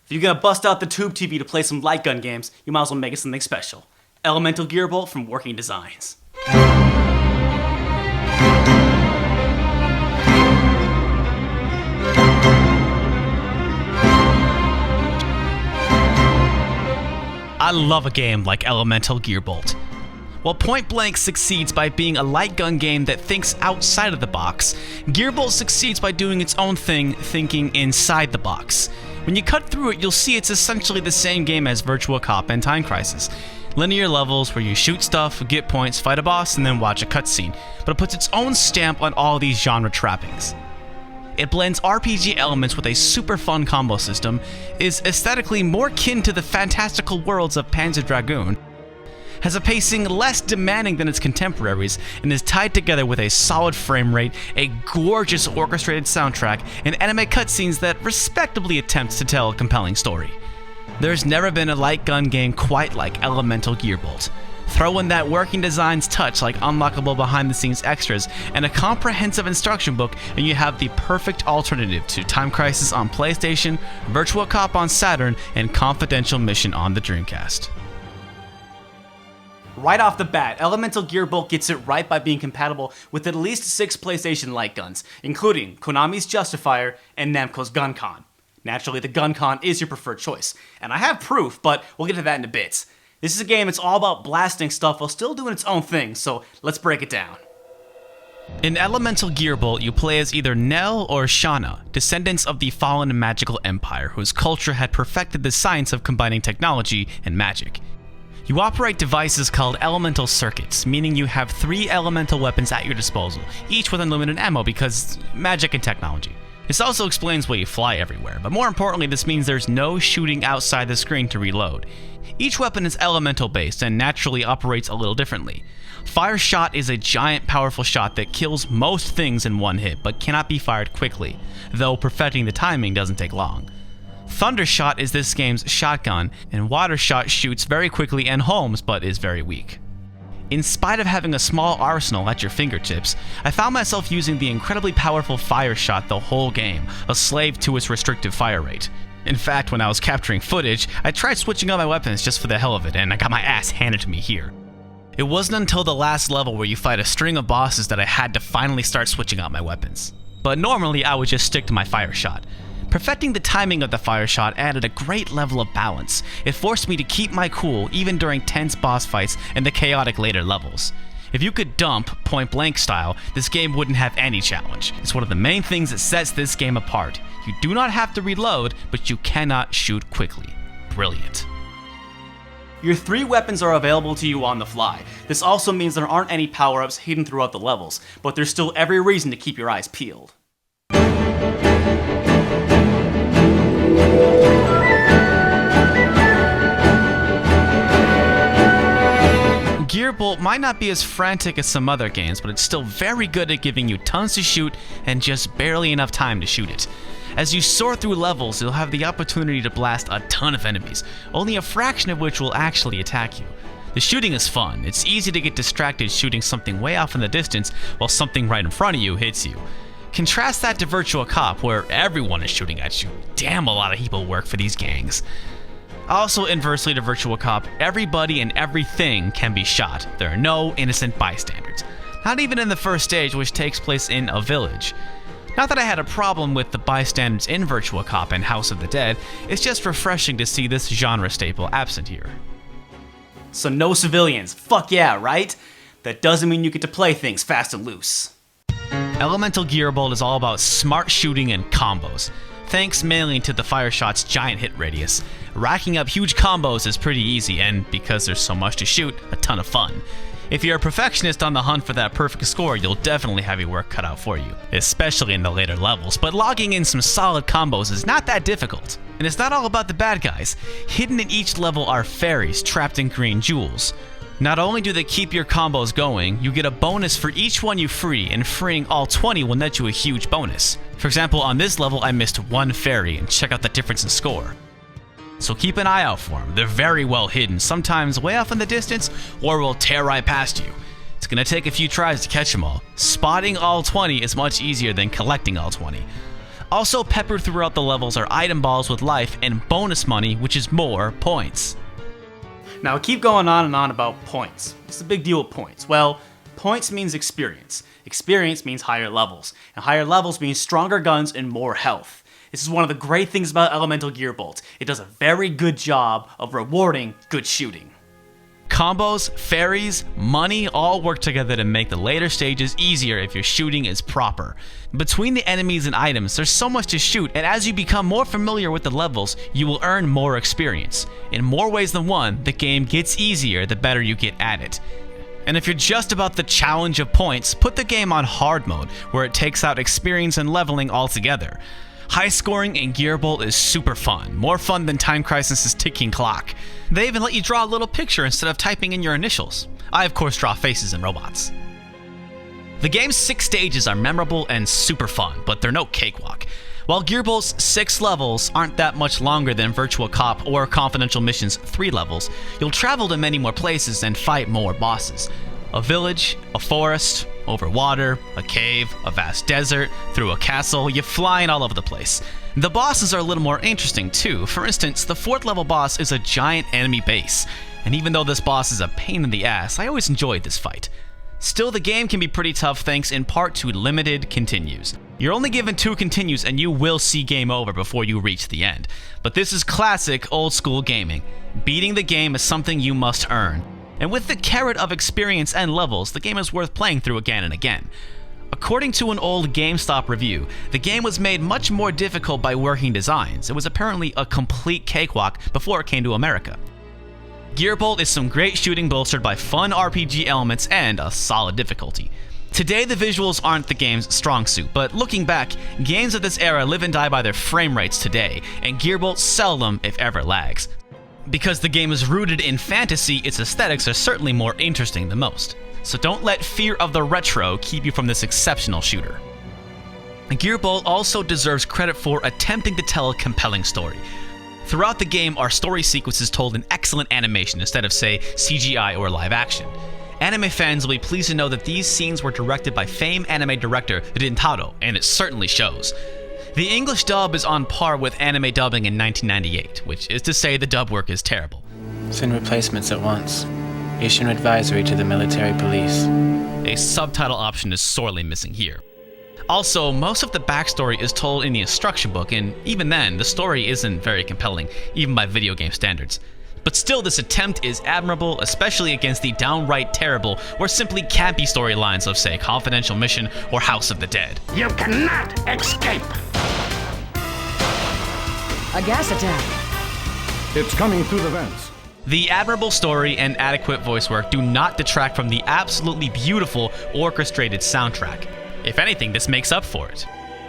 If you're gonna bust out the tube TV to play some light gun games, you might as well make it something special. Elemental Gearbolt from Working Designs. I love a game like Elemental Gearbolt. While Point Blank succeeds by being a light gun game that thinks outside of the box, Gearbolt succeeds by doing its own thing, thinking inside the box. When you cut through it, you'll see it's essentially the same game as Virtua Cop and Time Crisis. Linear levels where you shoot stuff, get points, fight a boss, and then watch a cutscene, but it puts its own stamp on all these genre trappings. It blends RPG elements with a super fun combo system, is aesthetically more kin to the fantastical worlds of Panzer Dragoon, has a pacing less demanding than its contemporaries, and is tied together with a solid frame rate, a gorgeous orchestrated soundtrack, and anime cutscenes that respectably attempts to tell a compelling story. There's never been a light gun game quite like Elemental Gearbolt. Throw in that Working Designs touch like unlockable behind-the-scenes extras and a comprehensive instruction book, and you have the perfect alternative to Time Crisis on PlayStation, Virtua Cop on Saturn, and Confidential Mission on the Dreamcast. Right off the bat, Elemental Gearbolt gets it right by being compatible with at least 6 PlayStation light guns, including Konami's Justifier and Namco's GunCon. Naturally, the GunCon is your preferred choice, and I have proof, but we'll get to that in a bit. This is a game that's all about blasting stuff while still doing its own thing, so let's break it down. In Elemental Gearbolt, you play as either Nell or Shauna, descendants of the fallen magical empire whose culture had perfected the science of combining technology and magic. You operate devices called elemental circuits, meaning you have 3 elemental weapons at your disposal, each with unlimited ammo because magic and technology. This also explains why you fly everywhere, but more importantly, this means there's no shooting outside the screen to reload. Each weapon is elemental based and naturally operates a little differently. Fire Shot is a giant powerful shot that kills most things in one hit, but cannot be fired quickly, though perfecting the timing doesn't take long. Thunder Shot is this game's shotgun, and Water Shot shoots very quickly and homes, but is very weak. In spite of having a small arsenal at your fingertips, I found myself using the incredibly powerful Fire Shot the whole game, a slave to its restrictive fire rate. In fact, when I was capturing footage, I tried switching up my weapons just for the hell of it, and I got my ass handed to me here. It wasn't until the last level where you fight a string of bosses that I had to finally start switching out my weapons. But normally I would just stick to my Fire Shot. Perfecting the timing of the Fire Shot added a great level of balance. It forced me to keep my cool even during tense boss fights and the chaotic later levels. If you could dump Point Blank style, this game wouldn't have any challenge. It's one of the main things that sets this game apart. You do not have to reload, but you cannot shoot quickly. Brilliant. Your 3 weapons are available to you on the fly. This also means there aren't any power-ups hidden throughout the levels, but there's still every reason to keep your eyes peeled. Gearbolt might not be as frantic as some other games, but it's still very good at giving you tons to shoot and just barely enough time to shoot it. As you soar through levels, you'll have the opportunity to blast a ton of enemies, only a fraction of which will actually attack you. The shooting is fun. It's easy to get distracted shooting something way off in the distance while something right in front of you hits you. Contrast that to Virtua Cop, where everyone is shooting at you. Damn, a lot of people work for these gangs. Also, inversely to Virtua Cop, everybody and everything can be shot. There are no innocent bystanders. Not even in the first stage, which takes place in a village. Not that I had a problem with the bystanders in Virtua Cop and House of the Dead, it's just refreshing to see this genre staple absent here. So no civilians, fuck yeah, right? That doesn't mean you get to play things fast and loose. Elemental Gearbolt is all about smart shooting and combos. Thanks mainly to the Fire Shot's giant hit radius. Racking up huge combos is pretty easy, and because there's so much to shoot, a ton of fun. If you're a perfectionist on the hunt for that perfect score, you'll definitely have your work cut out for you, especially in the later levels, but logging in some solid combos is not that difficult. And it's not all about the bad guys. Hidden in each level are fairies trapped in green jewels. Not only do they keep your combos going, you get a bonus for each one you free, and freeing all 20 will net you a huge bonus. For example, on this level I missed 1 fairy, and check out the difference in score. So keep an eye out for them. They're very well hidden, sometimes way off in the distance, or will tear right past you. It's gonna take a few tries to catch them all. Spotting all 20 is much easier than collecting all 20. Also peppered throughout the levels are item balls with life and bonus money, which is more points. Now, I keep going on and on about points. What's the big deal with points? Well, points means experience. Experience means higher levels. And higher levels means stronger guns and more health. This is one of the great things about Elemental Gearbolt. It does a very good job of rewarding good shooting. Combos, fairies, money all work together to make the later stages easier if your shooting is proper. Between the enemies and items, there's so much to shoot, and as you become more familiar with the levels, you will earn more experience. In more ways than one, the game gets easier the better you get at it. And if you're just about the challenge of points, put the game on hard mode, where it takes out experience and leveling altogether. High scoring in Gearbolt is super fun, more fun than Time Crisis' ticking clock. They even let you draw a little picture instead of typing in your initials. I of course draw faces and robots. The game's 6 stages are memorable and super fun, but they're no cakewalk. While Gearbolt's 6 levels aren't that much longer than Virtual Cop or Confidential Mission's 3 levels, you'll travel to many more places and fight more bosses. A village, a forest, over water, a cave, a vast desert, through a castle, you're flying all over the place. The bosses are a little more interesting too. For instance, the 4th level boss is a giant enemy base, and even though this boss is a pain in the ass, I always enjoyed this fight. Still, the game can be pretty tough thanks in part to limited continues. You're only given 2 continues and you will see game over before you reach the end. But this is classic old school gaming. Beating the game is something you must earn. And with the carrot of experience and levels, the game is worth playing through again and again. According to an old GameStop review, the game was made much more difficult by working designs. It was apparently a complete cakewalk before it came to America. Gearbolt is some great shooting bolstered by fun RPG elements and a solid difficulty. Today the visuals aren't the game's strong suit, but looking back, games of this era live and die by their frame rates today, and Gearbolt seldom, if ever, lags. Because the game is rooted in fantasy, its aesthetics are certainly more interesting than most. So don't let fear of the retro keep you from this exceptional shooter. Gearbolt also deserves credit for attempting to tell a compelling story. Throughout the game are story sequences told in excellent animation instead of, say, CGI or live action. Anime fans will be pleased to know that these scenes were directed by famed anime director Rintaro, and it certainly shows. The English dub is on par with anime dubbing in 1998, which is to say the dub work is terrible. Send replacements at once. Issue an advisory to the military police. A subtitle option is sorely missing here. Also, most of the backstory is told in the instruction book, and even then, the story isn't very compelling, even by video game standards. But still, this attempt is admirable, especially against the downright terrible or simply campy storylines of, say, Confidential Mission or House of the Dead. You cannot escape! A gas attack. It's coming through the vents. The admirable story and adequate voice work do not detract from the absolutely beautiful orchestrated soundtrack. If anything, this makes up for it.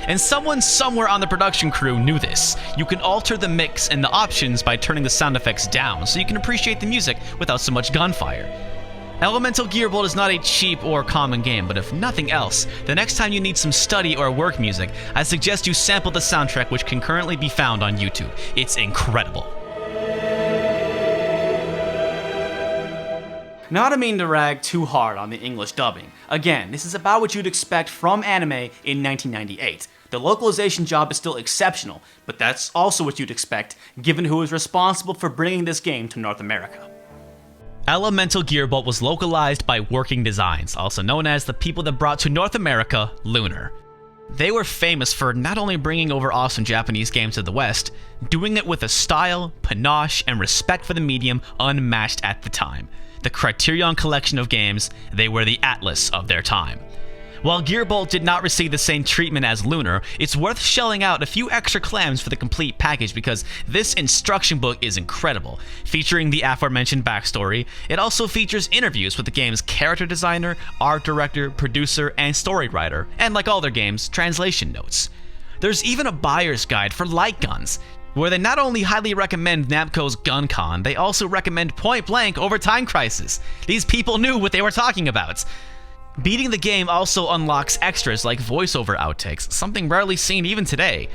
And someone somewhere on the production crew knew this. You can alter the mix and the options by turning the sound effects down, so you can appreciate the music without so much gunfire. Elemental Gearbolt is not a cheap or common game, but if nothing else, the next time you need some study or work music, I suggest you sample the soundtrack, which can currently be found on YouTube. It's incredible. Now, I don't mean to rag too hard on the English dubbing. Again, this is about what you'd expect from anime in 1998. The localization job is still exceptional, but that's also what you'd expect, given who was responsible for bringing this game to North America. Elemental Gearbolt was localized by Working Designs, also known as the people that brought to North America Lunar. They were famous for not only bringing over awesome Japanese games to the West, doing it with a style, panache, and respect for the medium unmatched at the time. The Criterion collection of games, they were the Atlas of their time. While Gearbolt did not receive the same treatment as Lunar, it's worth shelling out a few extra clams for the complete package because this instruction book is incredible. Featuring the aforementioned backstory, it also features interviews with the game's character designer, art director, producer, and story writer, and like all their games, translation notes. There's even a buyer's guide for light guns, where they not only highly recommend Namco's GunCon, they also recommend Point Blank over Time Crisis. These people knew what they were talking about. Beating the game also unlocks extras like voiceover outtakes, something rarely seen even today.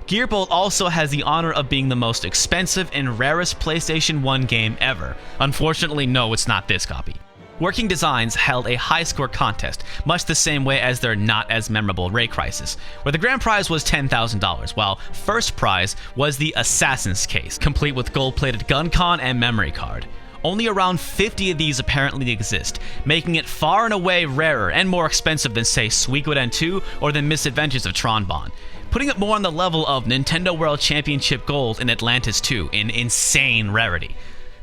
Gearbolt also has the honor of being the most expensive and rarest PlayStation 1 game ever. Unfortunately, no, it's not this copy. Working Designs held a high-score contest, much the same way as their not-as-memorable Ray Crisis, where the grand prize was $10,000, while first prize was the Assassin's Case, complete with gold-plated gun con and memory card. Only around 50 of these apparently exist, making it far and away rarer and more expensive than, say, Suikoden 2 or the Misadventures of Tronbon, putting it more on the level of Nintendo World Championship Gold in Atlantis 2 in insane rarity.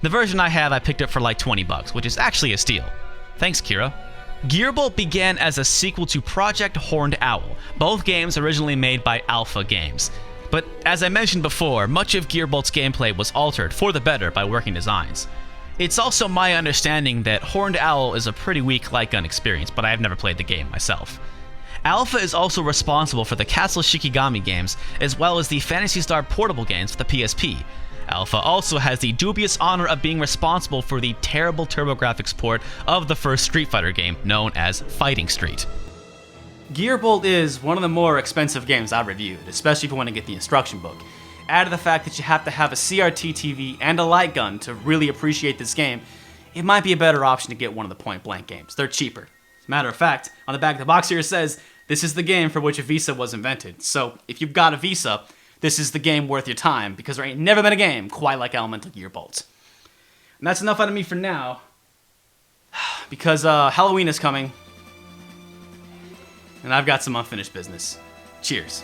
The version I have, I picked up for like $20, which is actually a steal. Thanks, Kira. Gearbolt began as a sequel to Project Horned Owl, both games originally made by Alpha Games. But as I mentioned before, much of Gearbolt's gameplay was altered for the better by Working Designs. It's also my understanding that Horned Owl is a pretty weak light gun experience, but I have never played the game myself. Alpha is also responsible for the Castle Shikigami games, as well as the Phantasy Star portable games for the PSP. Alpha also has the dubious honor of being responsible for the terrible TurboGrafx port of the first Street Fighter game, known as Fighting Street. Gearbolt is one of the more expensive games I've reviewed, especially if you want to get the instruction book. Add to the fact that you have to have a CRT TV and a light gun to really appreciate this game, it might be a better option to get one of the point-blank games. They're cheaper. As a matter of fact, on the back of the box here it says, this is the game for which a Visa was invented. So if you've got a Visa, this is the game worth your time, because there ain't never been a game quite like Elemental Gearbolt. And that's enough out of me for now, because Halloween is coming, and I've got some unfinished business. Cheers.